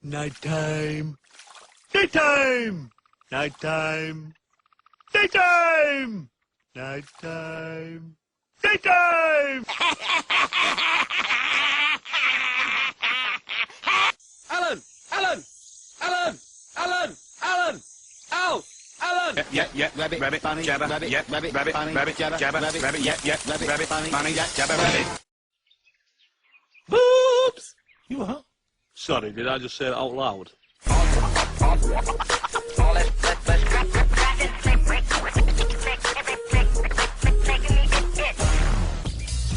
Nighttime. Daytime. Nighttime. Daytime. Nighttime. Daytime. Alan! Alan! Alan! Alan! Alan! Al! Alan! Yeah, rabbit, bunny, jabber, rabbit, rabbit, jabber, rabbit, rabbit, bunny, jabber, rabbit. Boobs! You what? Sorry, did I just say that out loud?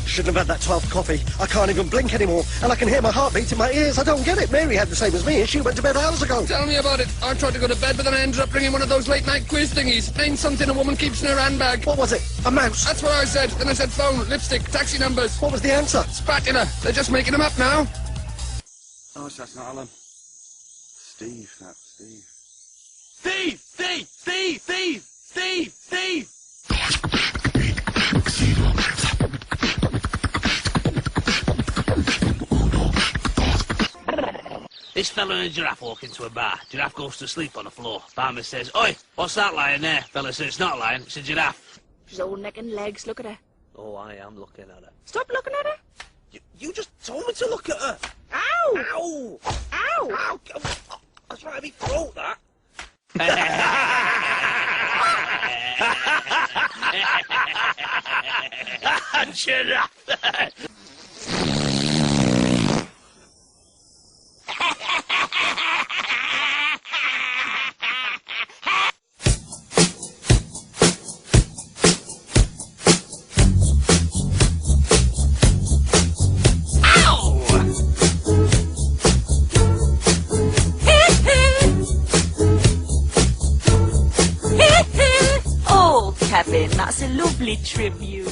Shouldn't have had that 12th coffee. I can't even blink anymore, and I can hear my heartbeat in my ears. I don't get it. Mary had the same as me, and she went to bed hours ago. Tell me about it. I tried to go to bed, but then I ended up bringing one of those late-night quiz thingies. Name something a woman keeps in her handbag. What was it? A mouse? That's what I said. Then I said phone, lipstick, taxi numbers. What was the answer? Spatula. They're just making them up now. Oh, that's not Alan. Steve, that's Steve. Steve! Steve! Steve! Steve! Steve! Steve! This fella and a giraffe walk into a bar. Giraffe goes to sleep on the floor. Barman says, "Oi, what's that lion there?" Fella says, "It's not a lion, it's a giraffe." She's all neck and legs. Look at her. Oh, I am looking at her. Stop looking at her. You just told me to look at her. Ow! Ow! Ow! Ow! That's right, me throat, that. Giraffe! Oh, Kevin, that's a lovely tribute.